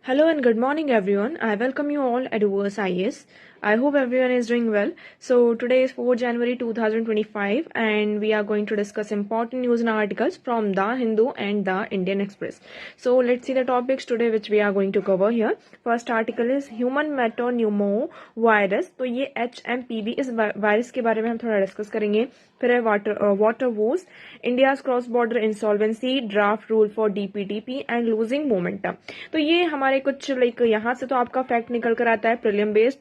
Hello and good morning everyone. I welcome you all at Verse IS. I hope everyone is doing well. So today is 4 January 2025 and we are going to discuss important news and articles from The Hindu and The Indian Express. So let's see the topics today which we are going to cover here. First article is Human Metapneumovirus. तो ये HMPV इस virus के बारे में हम थोड़ा discuss करेंगे. फिर है water woes, India's cross border insolvency, draft rule for DPTP and losing momentum. तो ये हमारे कुछ यहाँ से तो आपका फैक्ट निकल कर आता है प्रीलिम बेस्ड.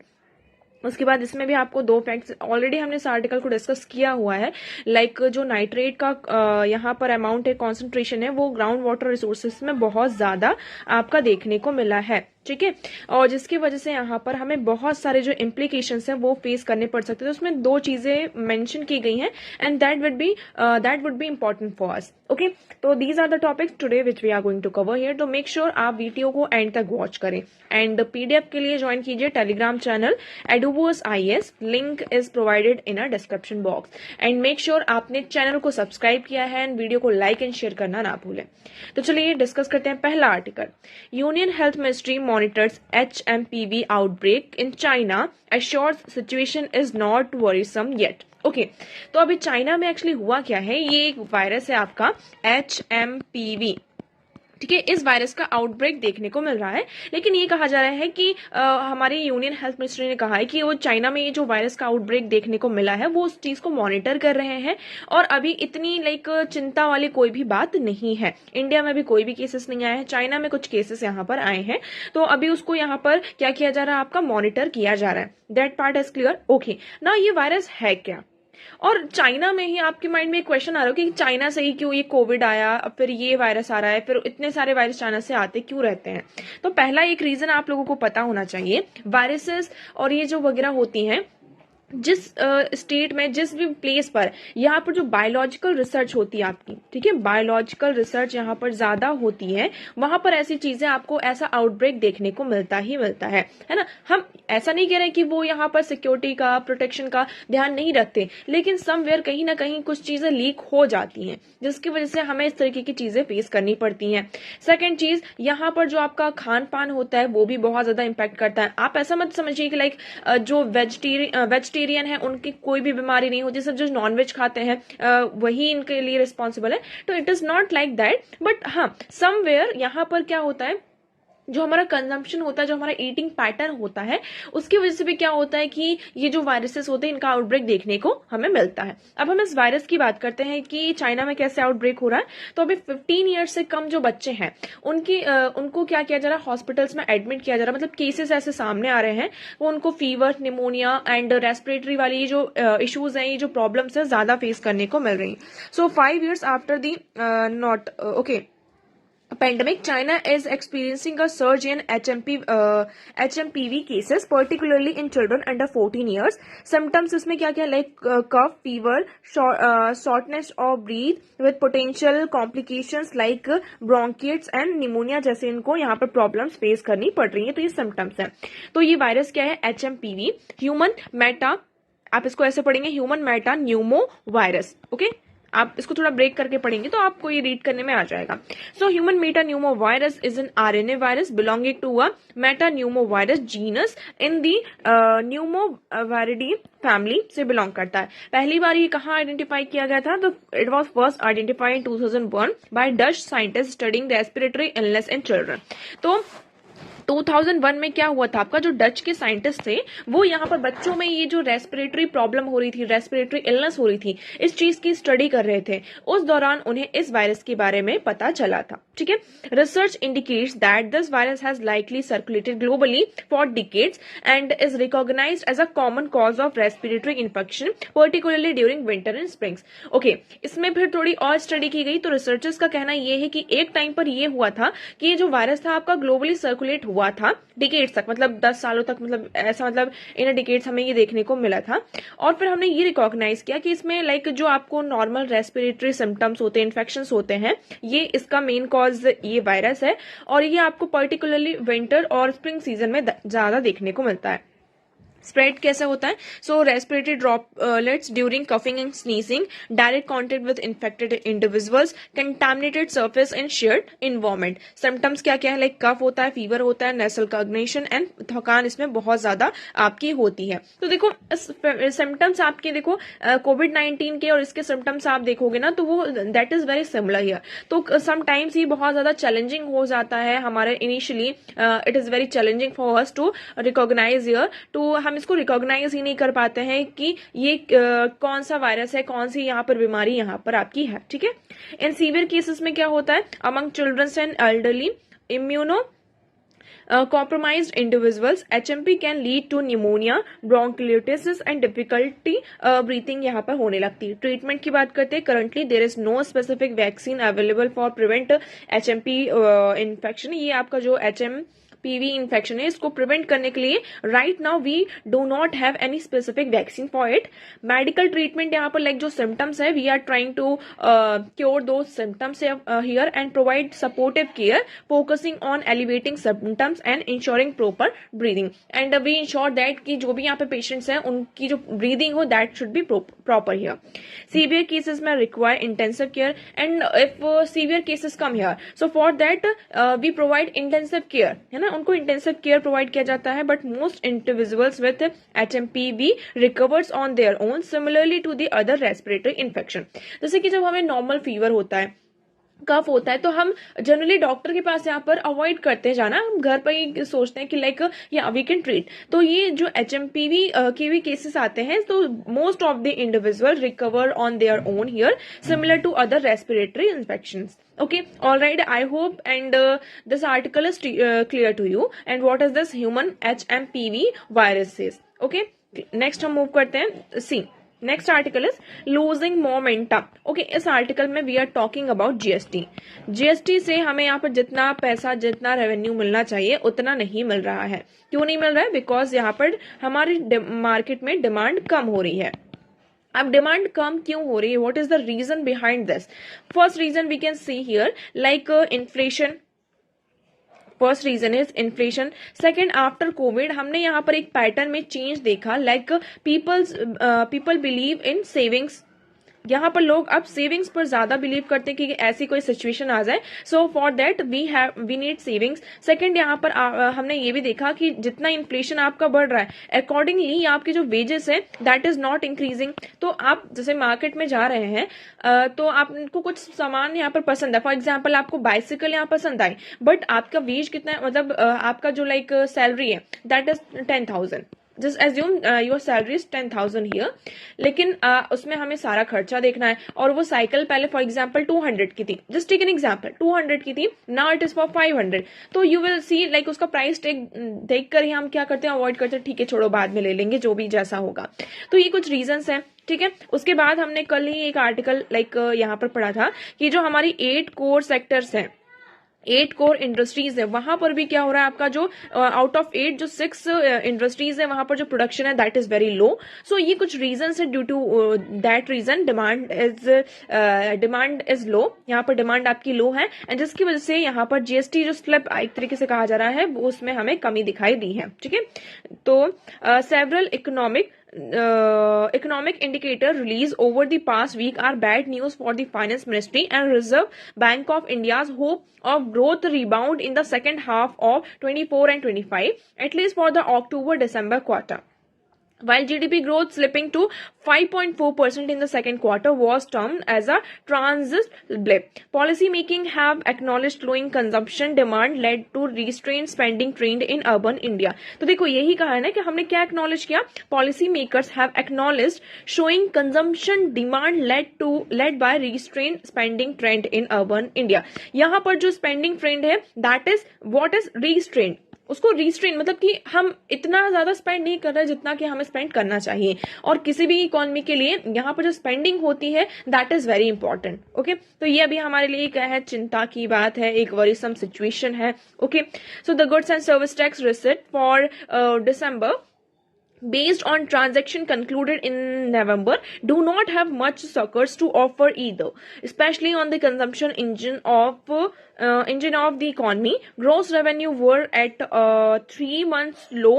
उसके बाद इसमें भी आपको दो फैक्ट्स ऑलरेडी हमने इस आर्टिकल को डिस्कस किया हुआ है. जो नाइट्रेट का यहाँ पर अमाउंट है, कॉन्सेंट्रेशन है, वो ग्राउंड वाटर रिसोर्सेज में बहुत ज्यादा आपका देखने को मिला है. ठीक है, और जिसकी वजह से यहाँ पर हमें बहुत सारे जो इम्प्लीकेशंस हैं वो फेस करने पड़ सकते हैं. तो उसमें दो चीजें मेंशन की गई हैं and that would be important for us. Okay, तो these are the topics today which we are going to cover here. तो मेक श्योर आप वीडियो को एंड तक वॉच करें एंड PDF के लिए ज्वाइन कीजिए Telegram channel Eduverse IS. Link is provided in a description box and make sure आपने channel को सब्सक्राइब किया है एंड वीडियो को लाइक एंड शेयर करना ना भूलें. तो चलिए डिस्कस करते हैं पहला article. Union health ministry monitors HMPV outbreak in China, assures situation is not worrisome yet. Okay, तो अभी चाइना में एक्चुअली हुआ क्या है. ये एक वायरस है आपका HMPV. ठीक है, इस वायरस का आउटब्रेक देखने को मिल रहा है, लेकिन ये कहा जा रहा है कि हमारे यूनियन हेल्थ मिनिस्ट्री ने कहा है कि वो चाइना में ये जो वायरस का आउटब्रेक देखने को मिला है वो उस चीज को मॉनिटर कर रहे हैं और अभी इतनी चिंता वाली कोई भी बात नहीं है. इंडिया में भी कोई भी केसेस नहीं आए हैं, चाइना में कुछ केसेस यहाँ पर आए हैं, तो अभी उसको यहाँ पर क्या किया जा रहा है, आपका मॉनिटर किया जा रहा है. That part is clear. Okay, ना ये वायरस है क्या, और चाइना में ही आपके माइंड में एक क्वेश्चन आ रहा है कि चाइना से ही क्यों ये कोविड आया, अब फिर ये वायरस आ रहा है, फिर इतने सारे वायरस चाइना से आते क्यों रहते हैं. तो पहला एक रीजन आप लोगों को पता होना चाहिए, वायरसेस और ये जो वगैरह होती हैं जिस स्टेट में, जिस भी प्लेस पर यहाँ पर जो बायोलॉजिकल रिसर्च होती है आपकी, ठीक है, बायोलॉजिकल रिसर्च यहाँ पर ज्यादा होती है, वहां पर ऐसी चीजें आपको ऐसा आउटब्रेक देखने को मिलता ही मिलता है ना. हम ऐसा नहीं कह रहे कि वो यहाँ पर सिक्योरिटी का, प्रोटेक्शन का ध्यान नहीं रखते, लेकिन समवेयर कहीं ना कहीं कुछ चीजें लीक हो जाती हैं जिसकी वजह से हमें इस तरीके की चीजें फेस करनी पड़ती हैं. सेकेंड चीज, यहाँ पर जो आपका खान पान होता है वो भी बहुत ज्यादा इम्पैक्ट करता है. आप ऐसा मत समझिए कि जो वेजिटेरियन है उनकी कोई भी बीमारी नहीं होती, सिर्फ जो नॉनवेज खाते हैं वही इनके लिए रिस्पॉन्सिबल है. तो it is not like that, but हाँ समवेयर यहाँ पर क्या होता है, जो हमारा कंजम्पशन होता है, जो हमारा ईटिंग पैटर्न होता है, उसकी वजह से भी क्या होता है कि ये जो वायरसेस होते हैं इनका आउटब्रेक देखने को हमें मिलता है. अब हम इस वायरस की बात करते हैं कि चाइना में कैसे आउटब्रेक हो रहा है. तो अभी 15 ईयर्स से कम जो बच्चे हैं उनको क्या किया जा रहा है, हॉस्पिटल्स में एडमिट किया जा रहा है. मतलब केसेस ऐसे सामने आ रहे हैं, वो उनको फीवर, निमोनिया एंड रेस्पिरेटरी वाली ये जो इश्यूज हैं, ये जो प्रॉब्लम्स है ज्यादा फेस करने को मिल रही है. सो 5 years after the pandemic, China is experiencing a surge in HMPV cases, particularly in children under 14 years. Symptoms इसमें क्या क्या, cough, fever, shortness of breath with potential complications like bronchitis and pneumonia जैसे इनको यहाँ पर प्रॉब्लम्स फेस करनी पड़ रही है. तो ये सिम्टम्स है. तो ये वायरस क्या है, HMPV, ह्यूमन मेटा, आप इसको ऐसे पढ़ेंगे, human Meta Numa virus. Okay, आप इसको थोड़ा ब्रेक करके पढ़ेंगे तो आपको ये रीड करने में आ जाएगा. So human metapneumovirus is an RNA virus belonging to a metapneumovirus genus in the pneumoviridae family से बिलोंग करता है. पहली बार ये कहाँ आइडेंटिफाई किया गया था, तो it was first identified in 2001 by Dutch scientist studying respiratory illness in children. तो 2001 में क्या हुआ था, आपका जो डच के साइंटिस्ट थे वो यहाँ पर बच्चों में ये जो रेस्पिरेटरी प्रॉब्लम हो रही थी, रेस्पिरेटरी इलनेस हो रही थी, इस चीज की स्टडी कर रहे थे. उस दौरान उन्हें इस वायरस के बारे में पता चला था. ठीक है, research indicates that this virus has likely circulated globally for decades and is recognised as a common cause of respiratory infection particularly during winter and springs. Okay, इसमें फिर थोड़ी और स्टडी की गई, तो रिसर्चर्स का कहना यह है कि एक टाइम पर यह हुआ था कि ये जो वायरस था आपका ग्लोबली सर्कुलेट हुआ था डिकेड्स तक, मतलब 10 सालों तक, मतलब ऐसा, मतलब इन डिकेड्स हमें ये देखने को मिला था. और फिर हमने ये रिकॉग्नाइज किया कि इसमें जो आपको नॉर्मल रेस्पिरेटरी सिम्टम्स होते हैं, इन्फेक्शंस होते हैं, ये इसका मेन कॉज ये वायरस है और ये आपको पर्टिकुलरली विंटर और स्प्रिंग सीजन में ज्यादा देखने को मिलता है. स्प्रेड कैसे होता है? So respiratory droplets during coughing and sneezing, direct contact with infected individuals, contaminated surface and shared environment. Symptoms क्या क्या है? लाइक कफ होता है, फीवर होता है, नेसल कंगनेशन एंड थकान इसमें बहुत ज्यादा आपकी होती है। तो देखो सिम्टम्स आपके देखो कोविड-19 के और इसके सिम्टम्स आप देखोगे ना तो वो that is very similar here. तो समटाइम्स ये बहुत ज्यादा चैलेंजिंग हो जाता है हमारे initially, it is very challenging for us to recognise here, तो हम इसको रिकॉग्नाइज ही नहीं कर पाते हैं कि ये कौन सा वायरस है, कौन सी यहाँ पर बीमारी यहाँ पर आपकी है। ठीक है, इन सीवियर केसेस में क्या होता है? Among children's and elderly immuno compromised individuals, HMP can lead to pneumonia, bronchiolitis and difficulty breathing यहाँ पर होने लगती है। ट्रीटमेंट की बात करते हैं, currently there is no specific vaccine available for prevent HMP infection. ये आपका जो HMPV इन्फेक्शन है इसको प्रिवेंट करने के लिए right now we do not have any specific vaccine for it. Medical treatment यहाँ पर लाइक जो सिम्टम्स है we are trying to cure those symptoms here and provide supportive care focusing on alleviating symptoms and ensuring proper breathing, and we ensure that कि जो भी यहाँ पे patients हैं उनकी जो ब्रीदिंग हो that should be proper here. Severe cases में require intensive care, and if severe cases come here so for that we provide intensive care, है ना, उनको इंटेंसिव केयर प्रोवाइड किया जाता है। But most individuals with HMPV recovers on their own similarly to the other respiratory infection. जैसे कि जब हमें नॉर्मल फीवर होता है, कफ होता है, तो हम जनरली डॉक्टर के पास यहाँ पर अवॉइड करते हैं जाना, हम घर पर ही सोचते हैं कि लाइक या वी कैन ट्रीट। तो ये जो HMPV के भी केसेस आते हैं तो most of the individual recover on their own here similar to other respiratory infections. Okay, all right, I hope and this article is clear to you and what is this human HMPV virus is. Okay, next हम move करते हैं C. Next article is losing momentum. Okay, इस article में we are talking about GST. GST से हमें यहाँ पर जितना पैसा जितना रेवेन्यू मिलना चाहिए उतना नहीं मिल रहा है। क्यों नहीं मिल रहा है? बिकॉज यहाँ पर हमारी मार्केट में डिमांड कम हो रही है। अब डिमांड कम क्यों हो रही है? What is the reason behind this? First reason we can see here like inflation. First reason is inflation. Second, after covid हमने यहाँ पर एक पैटर्न में चेंज देखा, like people believe in savings. यहाँ पर लोग अब सेविंग्स पर ज्यादा बिलीव करते हैं कि ऐसी कोई सिचुएशन आ जाए, so for that we need savings. Second, यहाँ पर हमने ये भी देखा कि जितना इन्फ्लेशन आपका बढ़ रहा है अकॉर्डिंगली आपके जो वेजेस है दैट इज नॉट इंक्रीजिंग। तो आप जैसे मार्केट में जा रहे हैं तो आपको कुछ सामान यहाँ पर पसंद है, फॉर एग्जाम्पल आपको बाइसिकल यहाँ पसंद आई, बट आपका वेज कितना है, मतलब आपका जो लाइक सैलरी है that is 10,000। Just assume your salary is 10,000 here, लेकिन उसमें हमें सारा खर्चा देखना है और वो साइकिल पहले फॉर एग्जांपल 200 की थी, जस्ट टेक एन एग्जांपल 200 की थी, नाउ इट इज फॉर 500। तो यू विल सी लाइक उसका प्राइस टैग देख कर ही हम क्या करते हैं, अवॉइड करते हैं, ठीक है छोड़ो बाद में ले लेंगे जो भी जैसा होगा। तो ये कुछ रीजंस हैं, ठीक है। उसके बाद हमने कल ही एक आर्टिकल लाइक यहाँ पर पढ़ा था कि जो हमारी 8 कोर सेक्टर्स हैं, 8 कोर इंडस्ट्रीज है, वहां पर भी क्या हो रहा है, आपका जो आउट ऑफ 8 जो 6 इंडस्ट्रीज है वहां पर जो प्रोडक्शन है that is very low. So ये कुछ रीजंस है, due to that reason demand is low, यहाँ पर डिमांड आपकी लो है, एंड जिसकी वजह से यहाँ पर जीएसटी जो स्लिप एक तरीके से कहा जा रहा है वो उसमें हमें कमी दिखाई दी है, ठीक है। तो several economic indicator released over the past week are bad news for the finance ministry and Reserve Bank of India's hope of growth rebound in the second half of 24 and 25, at least for the October-December quarter. While GDP growth slipping to 5.4% in the second quarter was termed as a transit blip. Policy making have acknowledged slowing consumption demand led to restrained spending trend in urban India. तो देखो यही कहा है ना कि हमने क्या acknowledge किया, policy makers have acknowledged showing consumption demand led by restrained spending trend in urban India. यहाँ पर जो spending trend है that is what is restrained, उसको रिस्ट्रेन मतलब कि हम इतना ज्यादा स्पेंड नहीं कर रहे जितना कि हमें स्पेंड करना चाहिए, और किसी भी इकोनॉमी के लिए यहाँ पर जो स्पेंडिंग होती है that is very important. Okay, तो ये अभी हमारे लिए क्या है, चिंता की बात है, एक वरीसम सिचुएशन है। Okay, so the goods and service tax receipt for December based on transaction concluded in November do not have much suckers to offer either, especially on the consumption engine of the economy. Gross revenue were at 3 months low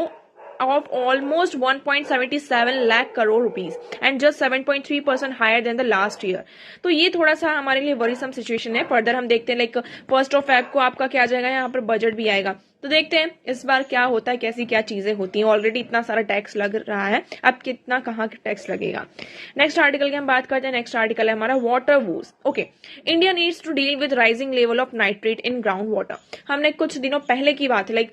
of almost 1.77 lakh crore rupees and just 7.3% higher than the last year. तो ये थोड़ा सा हमारे लिए worrisome situation है. Further हम देखते हैं लाइक 1 Feb को आपका क्या आ जाएगा, यहाँ पर बजट भी आएगा. तो देखते हैं इस बार क्या होता है, कैसी क्या चीजें होती हैं. ऑलरेडी इतना सारा टैक्स लग रहा है, अब कितना कहाँ टैक्स लगेगा. नेक्स्ट आर्टिकल की हम बात करते हैं. नेक्स्ट आर्टिकल है हमारा water woes. Okay, India needs to deal with rising level of nitrate in ground water. हमने कुछ दिनों पहले की बात है, लाइक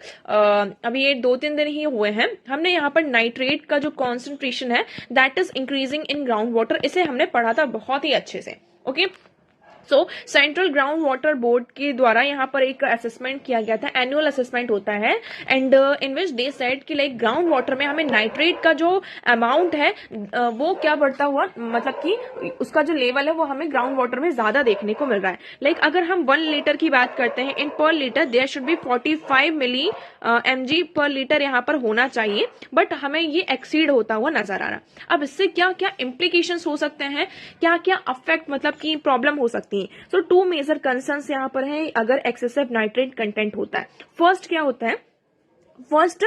अभी ये 2-3 दिन ही हुए हैं, हमने यहाँ पर नाइट्रेट का जो कॉन्सेंट्रेशन है that is increasing in ground water, इसे हमने पढ़ा था बहुत ही अच्छे से. ओके, सो सेंट्रल ग्राउंड वाटर बोर्ड के द्वारा यहाँ पर एक असेसमेंट किया गया था, एनुअल असेसमेंट होता है, and in which they said कि लाइक ग्राउंड वाटर में हमें नाइट्रेट का जो अमाउंट है वो क्या बढ़ता हुआ, मतलब कि उसका जो लेवल है वो हमें ग्राउंड वाटर में ज्यादा देखने को मिल रहा है. लाइक अगर हम 1 लीटर की बात करते हैं, इन per litre there should be 45 milli mg per litre यहाँ पर होना चाहिए, बट हमें ये एक्सीड होता हुआ नजर आ रहा. अब इससे क्या क्या इम्प्लीकेशंस हो सकते हैं, क्या क्या अफेक्ट मतलब की प्रॉब्लम हो सकती है. सो 2 मेजर कंसर्न्स यहाँ पर है अगर एक्सेसिव नाइट्रेट कंटेंट होता है. फर्स्ट क्या होता है, first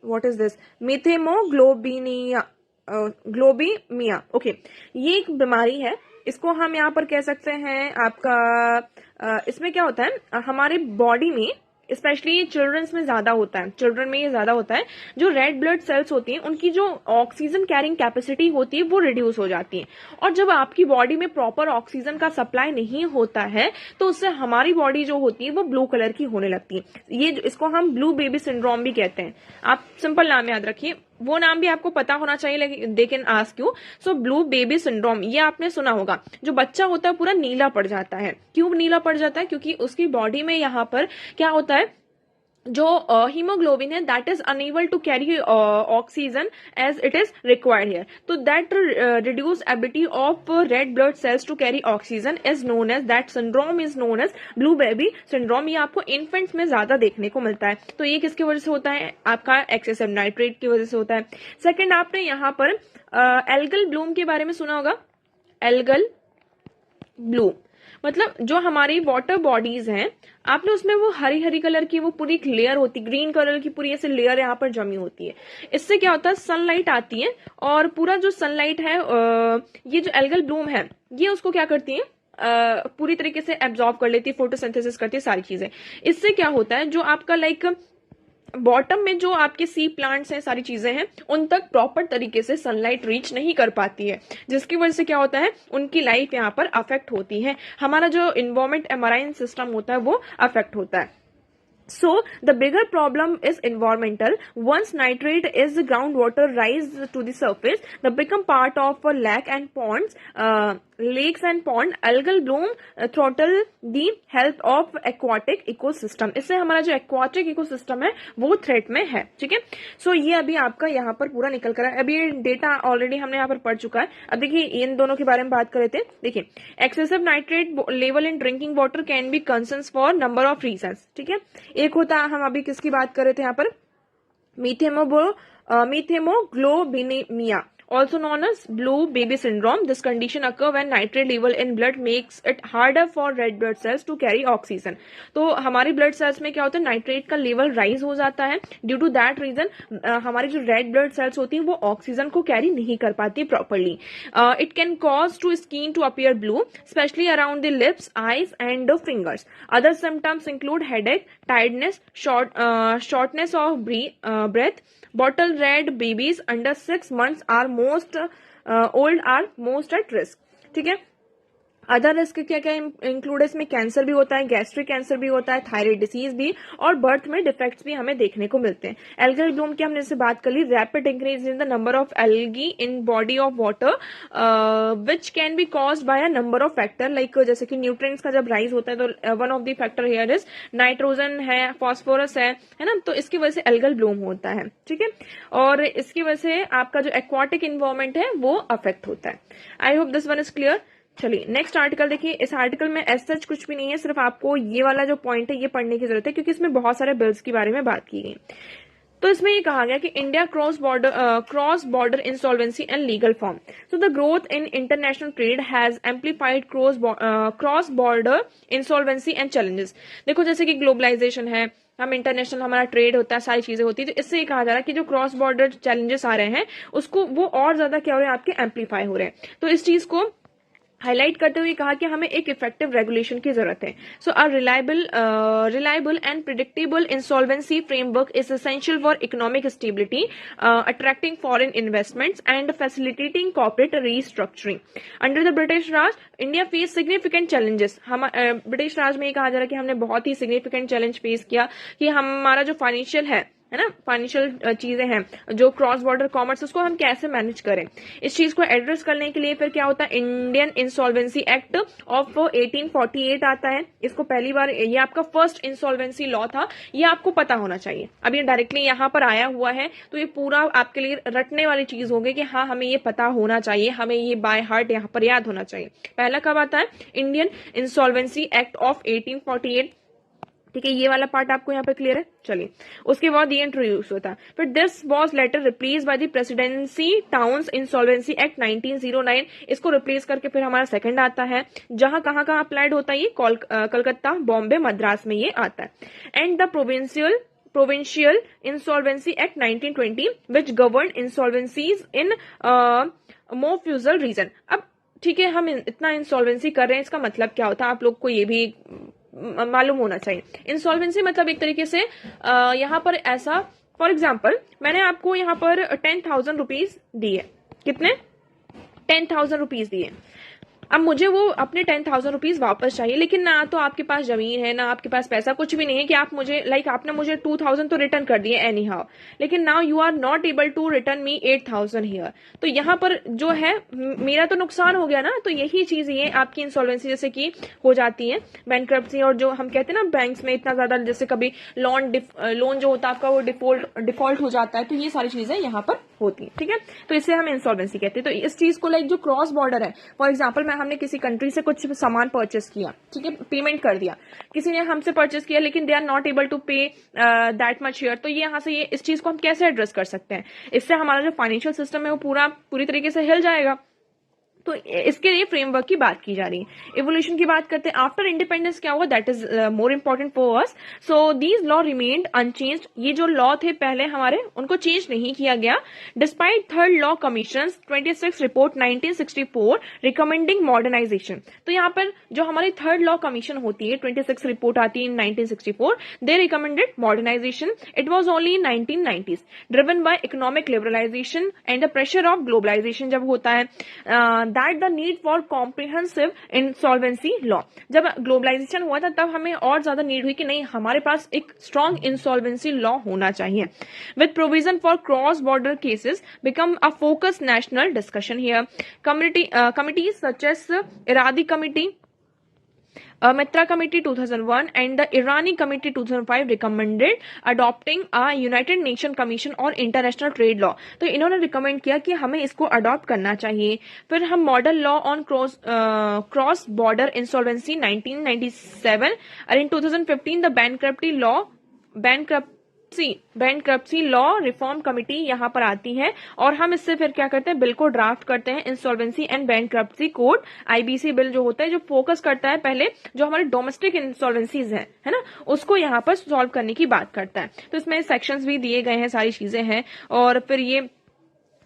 what is this, methemoglobinemia globinemia. Okay, ये एक बीमारी है, इसको हम यहाँ पर कह सकते हैं आपका इसमें क्या होता है हमारे बॉडी में, स्पेशली चिल्ड्रंस में ज्यादा होता है, चिल्ड्रन में ये ज्यादा होता है. जो रेड ब्लड सेल्स होती हैं उनकी जो ऑक्सीजन कैरिंग कैपेसिटी होती है वो रिड्यूस हो जाती है, और जब आपकी बॉडी में प्रॉपर ऑक्सीजन का सप्लाई नहीं होता है तो उससे हमारी बॉडी जो होती है वो ब्लू कलर की होने लगती है. ये इसको हम ब्लू बेबी सिंड्रोम भी कहते हैं. आप सिंपल नाम याद रखिए, वो नाम भी आपको पता होना चाहिए, लेकिन they can ask you. So blue baby syndrome ये आपने सुना होगा. जो बच्चा होता है पूरा नीला पड़ जाता है. क्यों नीला पड़ जाता है, क्योंकि उसकी बॉडी में यहाँ पर क्या होता है, जो हीमोग्लोबिन है that is unable to carry oxygen as it is required here. तो that reduce ability of red blood cells to carry oxygen is known as, that syndrome is known as blue baby syndrome. ये आपको infants में ज्यादा देखने को मिलता है. तो ये किसकी वजह से होता है, आपका एक्सेसिव नाइट्रेट की वजह से होता है. सेकेंड, आपने यहाँ पर एल्गल ब्लूम के बारे में सुना होगा. एल्गल ब्लूम मतलब जो हमारी वाटर बॉडीज हैं, आपने उसमें वो हरी हरी कलर की वो पूरी एक लेयर होती है, ग्रीन कलर की पूरी ऐसे लेयर यहाँ पर जमी होती है. इससे क्या होता है, सनलाइट आती है और पूरा जो सनलाइट है ये जो एल्गल ब्लूम है ये उसको क्या करती है, पूरी तरीके से एब्जॉर्ब कर लेती है, फोटोसिंथेसिस करती है सारी चीजें. इससे क्या होता है, जो आपका लाइक बॉटम में जो आपके सी प्लांट्स हैं, सारी चीजें हैं, उन तक प्रॉपर तरीके से सनलाइट रीच नहीं कर पाती है, जिसकी वजह से क्या होता है, उनकी लाइफ यहाँ पर अफेक्ट होती है. हमारा जो इन्वायरमेंट एमराइन सिस्टम होता है वो अफेक्ट होता है. So the bigger problem is environmental. Once nitrate is groundwater rise to the surface, they become part of a lake and ponds, lakes and pond. Algal bloom throttle the health of aquatic ecosystem. इससे हमारा जो aquatic ecosystem है वो threat में है. ठीक है, so ये अभी आपका यहाँ पर पूरा निकल कर है. अभी ये डेटा ऑलरेडी हमने यहाँ पर पढ़ चुका है. अब देखिए इन दोनों के बारे में बात कर रहे थे. देखिए excessive nitrate level in drinking water can be concerns for number of reasons. ठीक है, एक होता है, हम अभी किसकी बात कर रहे थे यहाँ पर, मिथेमोग्लोबिनिमिया, also known as blue baby syndrome. This condition occur when nitrate level in blood makes it harder for red blood cells to carry oxygen. तो हमारी ब्लड सेल्स में क्या होता है, नाइट्रेट का लेवल राइज हो जाता है. ड्यू टू दैट रीजन हमारी जो रेड ब्लड सेल्स होती हैं वो ऑक्सीजन को कैरी नहीं कर पाती properly. It can cause to skin to appear blue, specially around the lips, eyes and fingers. Other symptoms include headache, tiredness, shortness of breath. Bottle red babies under 6 months are most old are most at risk. ठीक है, other risk क्या क्या include है इसमें, cancer भी होता है, gastric cancer भी होता है, थायराइड डिसीज भी, और बर्थ में डिफेक्ट्स भी हमें देखने को मिलते हैं. एल्गल ब्लूम की हमने इससे बात कर ली. Rapid increase in the number of algae in body of water which can be caused by a number of factor. Like जैसे कि न्यूट्रिएंट्स का जब राइज होता है तो one of the factor here is nitrogen है, फॉस्फोरस है ना, तो इसकी वजह से एल्गल ब्लूम होता है. ठीक है, और इसकी वजह से आपका जो एक्वाटिक इन्वायरमेंट है वो अफेक्ट होता है. I hope this one is clear. चलिए नेक्स्ट आर्टिकल देखिए. इस आर्टिकल में एज सच कुछ भी नहीं है, सिर्फ आपको ये वाला जो पॉइंट है ये पढ़ने की जरूरत है, क्योंकि इसमें बहुत सारे बिल्स के बारे में बात की गई. तो इसमें ये कहा गया कि India cross border insolvency and legal form. So the growth in international trade has amplified cross border insolvency and challenges. देखो जैसे कि ग्लोबलाइजेशन है, हम इंटरनेशनल हमारा ट्रेड होता है, सारी चीजें होती है, तो इससे ये कहा जा रहा है कि जो क्रॉस बॉर्डर चैलेंजेस आ रहे हैं उसको वो और ज्यादा क्या हो रहे हैं, आपके एम्पलीफाई हो रहे हैं। तो इस चीज को हाईलाइट करते हुए कहा कि हमें एक इफेक्टिव रेगुलेशन की जरूरत है। So a reliable and predictable insolvency framework is essential for economic stability, attracting foreign investments and facilitating corporate restructuring. Under the British Raj India face significant challenges. हम ब्रिटिश राज में ये कहा जा रहा है कि हमने बहुत ही सिग्निफिकेंट चैलेंज फेस किया कि हमारा जो फाइनेंशियल है ना, फाइनेंशियल चीजें हैं जो क्रॉस बॉर्डर कॉमर्स, उसको हम कैसे मैनेज करें। इस चीज को एड्रेस करने के लिए फिर क्या होता है, इंडियन इंसॉल्वेंसी एक्ट ऑफ 1848 आता है। इसको पहली बार, ये आपका फर्स्ट इंसॉल्वेंसी लॉ था, ये आपको पता होना चाहिए। अब ये डायरेक्टली यहाँ पर आया हुआ है तो ये पूरा आपके लिए रटने वाली चीज होगी कि हाँ हमें ये पता होना चाहिए, हमें ये बाय हार्ट यहाँ पर याद होना चाहिए। पहला कब आता है, इंडियन इंसॉल्वेंसी एक्ट ऑफ 1848। ठीक है, ये वाला पार्ट आपको यहाँ पे क्लियर है। चलिए, उसके बाद ये इंट्रोड्यूस होता है। फिर this was later replace by the presidency towns insolvency act 1909। इसको रिप्लेस करके फिर हमारा सेकंड आता है, जहां कहाँ कहाँ अप्लाइड होता है ये, कलकत्ता, बॉम्बे, मद्रास में ये आता है। And the provincial insolvency act 1920 which govern insolvencies in mofussil region. अब ठीक है, हम इतना इंसॉल्वेंसी कर रहे हैं, इसका मतलब क्या होता है आप लोग को ये भी मालूम होना चाहिए। इंसॉल्वेंसी मतलब एक तरीके से यहाँ पर ऐसा, फॉर एग्जाम्पल मैंने आपको यहाँ पर 10,000 रुपीज दिए। कितने? 10,000 रुपीज दिए। अब मुझे वो अपने 10,000 रुपीज वापस चाहिए, लेकिन ना तो आपके पास जमीन है, ना आपके पास पैसा, कुछ भी नहीं है कि आप मुझे आपने मुझे 2,000 तो रिटर्न कर दिए एनी हाउ, लेकिन now you are not able to return me 8,000 here. तो यहाँ पर जो है मेरा तो नुकसान हो गया ना। तो यही चीज ये आपकी इंसॉल्वेंसी जैसे कि हो जाती है, बैंकरप्सी, और जो हम कहते हैं ना बैंक्स में इतना ज्यादा जैसे कभी लोन जो होता है आपका वो डिफॉल्ट हो जाता है, तो ये सारी चीजें यहाँ पर होती है। ठीक है, तो इसे हम इंसॉल्वेंसी कहते हैं। तो इस चीज को जो क्रॉस बॉर्डर है, फॉर एग्जाम्पल हमने किसी कंट्री से कुछ सामान परचेस किया, ठीक है, पेमेंट कर दिया, किसी ने हमसे परचेस किया लेकिन they are not able to pay that much here. तो ये यहाँ से इस चीज को हम कैसे एड्रेस कर सकते हैं, इससे हमारा जो फाइनेंशियल सिस्टम है वो पूरी तरीके से हिल जाएगा। तो इसके लिए फ्रेमवर्क की बात की जा रही है। इवोल्यूशन की बात करते हैं, आफ्टर इंडिपेंडेंस क्या हुआ, that is more important for us. So these law remained unchanged. ये जो लॉ थे पहले हमारे, उनको चेंज नहीं किया गया, despite third law commission 26 report 1964 recommending modernisation. तो यहाँ पर जो हमारी थर्ड लॉ कमीशन होती है, 26 रिपोर्ट आती है 1964, they recommended modernisation. It was only in 1990s, driven by economic liberalisation and the pressure of globalisation. जब होता है that the need for comprehensive insolvency law, जब ग्लोबलाइजेशन हुआ था तब हमें और ज्यादा नीड हुई कि नहीं, हमारे पास एक स्ट्रॉन्ग इंसॉल्वेंसी लॉ होना चाहिए। With provision for cross border cases become a focus national discussion here. Committees such as Eradi committee, Mitra Committee 2001 and the Irani Committee 2005 recommended adopting a United Nation Commission on International Trade Law। तो इन्होंने recommend किया कि हमें इसको adopt करना चाहिए। फिर हम model law on cross border insolvency 1997 और इन 2015 the bankruptcy law reform committee यहाँ पर आती है, और हम इससे फिर क्या करते हैं, बिल को ड्राफ्ट करते हैं। Insolvency and bankruptcy code, IBC bill जो होता है, जो फोकस करता है पहले जो हमारे डोमेस्टिक इंसॉल्वेंसीज है ना, उसको यहाँ पर सॉल्व करने की बात करता है। तो इसमें सेक्शंस भी दिए गए हैं, सारी चीजें हैं। और फिर ये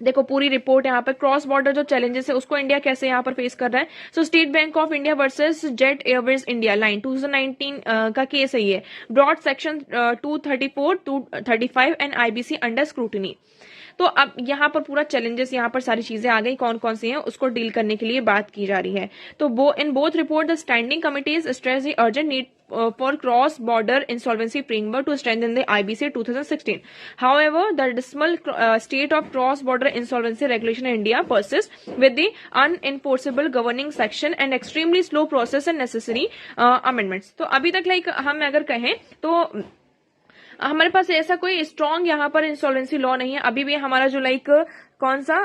देखो पूरी रिपोर्ट यहाँ पर क्रॉस बॉर्डर जो चैलेंजेस है उसको इंडिया कैसे यहाँ पर फेस कर रहा है। So State Bank of India versus Jet Airways India line 2019 का केस है ये। Broad section 234 235 and IBC under scrutiny. तो अब यहाँ पर पूरा चैलेंजेस, यहाँ पर सारी चीजें आ गई, कौन कौन सी हैं उसको डील करने के लिए बात की जा रही है। तो in both report the standing committees stress the urgent need for cross-border insolvency framework to strengthen the IBC 2016. However, the dismal state of cross-border insolvency regulation in India persists with the unenforceable governing section and extremely slow process and necessary amendments. तो अभी तक हम अगर कहें तो हमारे पास ऐसा कोई स्ट्रॉन्ग यहाँ पर इंसॉल्वेंसी लॉ नहीं है। अभी भी हमारा जो कौन सा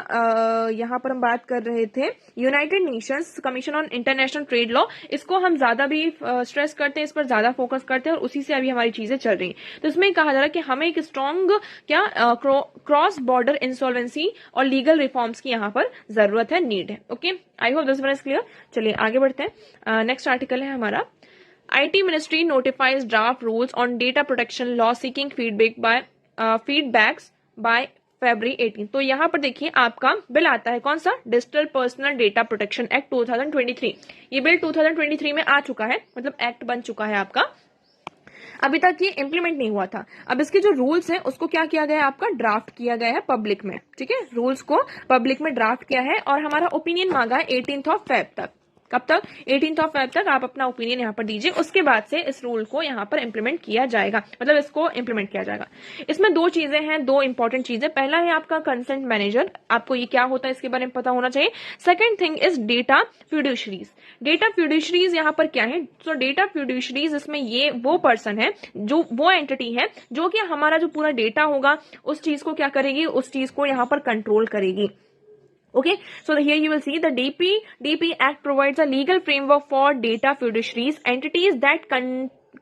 यहाँ पर हम बात कर रहे थे, United Nations commission on international trade law, इसको हम ज्यादा भी स्ट्रेस करते हैं, इस पर ज्यादा फोकस करते हैं और उसी से अभी हमारी चीजें चल रही हैं। तो इसमें कहा जा रहा है कि हमें एक स्ट्रॉन्ग क्रॉस बॉर्डर इंसॉल्वेंसी और लीगल रिफॉर्म्स की यहाँ पर जरूरत है, नीड है। Okay, I hope this one is clear. चलिए आगे बढ़ते हैं। नेक्स्ट आर्टिकल है हमारा IT Ministry notifies draft rules on data protection law seeking feedbacks by February 18। तो यहाँ पर देखिए आपका बिल आता है कौन सा, digital personal data protection act 2023। ये बिल 2023 में आ चुका है, मतलब एक्ट बन चुका है आपका। अभी तक ये इम्प्लीमेंट नहीं हुआ था। अब इसके जो रूल्स हैं उसको क्या किया गया है, आपका ड्राफ्ट किया गया है पब्लिक में, ठीक है, रूल्स को पब्लिक में ड्राफ्ट किया है और हमारा ओपिनियन मांगा है 18 फेब तक। कब तक, 18 फेब तक आप अपना ओपिनियन यहाँ पर दीजिए, उसके बाद से इस रूल को यहाँ पर इंप्लीमेंट किया जाएगा, मतलब इसको इंप्लीमेंट किया जाएगा। इसमें दो चीजें हैं, दो इंपॉर्टेंट चीजें। पहला है आपका कंसेंट मैनेजर, आपको ये क्या होता है इसके बारे में पता होना चाहिए। Second thing is data fiduciaries. Data fiduciaries यहाँ पर क्या है, तो डेटा फ्यूडिशरीज इसमें ये वो पर्सन है, जो वो एंटिटी है जो कि हमारा जो पूरा डेटा होगा उस चीज को क्या करेगी, उस चीज को यहाँ पर कंट्रोल करेगी। Okay, so here you will see the DP Act provides a legal framework for data fiduciaries, entities that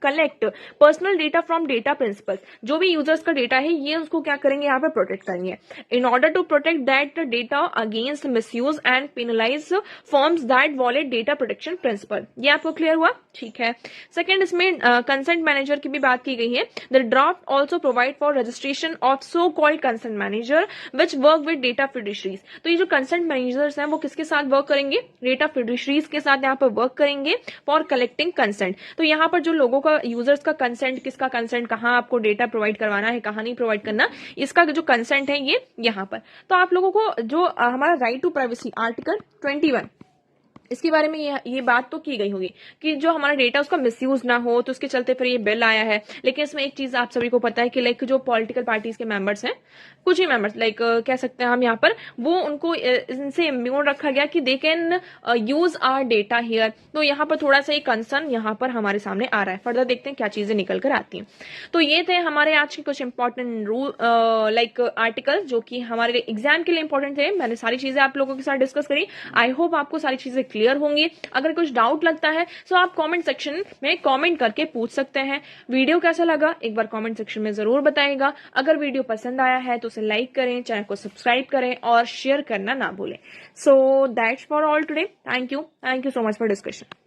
collect personal data from data principles. जो भी यूजर्स का डेटा है ये उसको क्या करेंगे, यहाँ पर प्रोटेक्ट करेंगे in order to protect that data against misuse and penalise forms that violate data protection principle. ये आपको क्लियर हुआ, ठीक है। सेकंड, इसमें कंसेंट मैनेजर की भी बात की गई है। The draft also provide for registration of so called consent manager which work with data fiduciaries. तो ये जो कंसेंट मैनेजर्स हैं वो किसके साथ वर्क करेंगे, डेटा फिडुशरीज के साथ यहाँ पर वर्क करेंगे फॉर कलेक्टिंग कंसेंट। तो यहाँ पर जो लोगों का, यूजर्स का कंसेंट, किसका कंसेंट, कहाँ आपको डेटा प्रोवाइड करवाना है, कहाँ नहीं प्रोवाइड करना, इसका जो कंसेंट है ये यहाँ पर। तो आप लोगों को जो हमारा राइट टू प्राइवेसी आर्टिकल 21 इसके बारे में ये बात तो की गई होगी कि जो हमारा डेटा उसका मिसयूज ना हो, तो उसके चलते फिर ये बिल आया है। लेकिन इसमें एक चीज आप सभी को पता है कि लाइक जो पॉलिटिकल पार्टीज के मेंबर्स हैं, कुछ ही मेंबर्स लाइक कह सकते हैं हम यहाँ पर, वो उनको इनसे इम्यून रखा गया कि they can use our data here. तो यहाँ पर थोड़ा सा एक कंसर्न यहाँ पर हमारे सामने आ रहा है। फर्दर देखते हैं क्या चीजें निकल कर आती हैं। तो ये थे हमारे आज के कुछ इंपॉर्टेंट रूल लाइक आर्टिकल जो कि हमारे एग्जाम के लिए इंपॉर्टेंट थे। मैंने सारी चीजें आप लोगों के साथ डिस्कस करी। आई होप आपको सारी चीजें क्लियर होंगी। अगर कुछ डाउट लगता है तो आप कमेंट सेक्शन में कमेंट करके पूछ सकते हैं। वीडियो कैसा लगा एक बार कमेंट सेक्शन में जरूर बताइएगा। अगर वीडियो पसंद आया है तो उसे लाइक करें, चैनल को सब्सक्राइब करें और शेयर करना ना भूलें। So that's for all today. Thank you so much for discussion.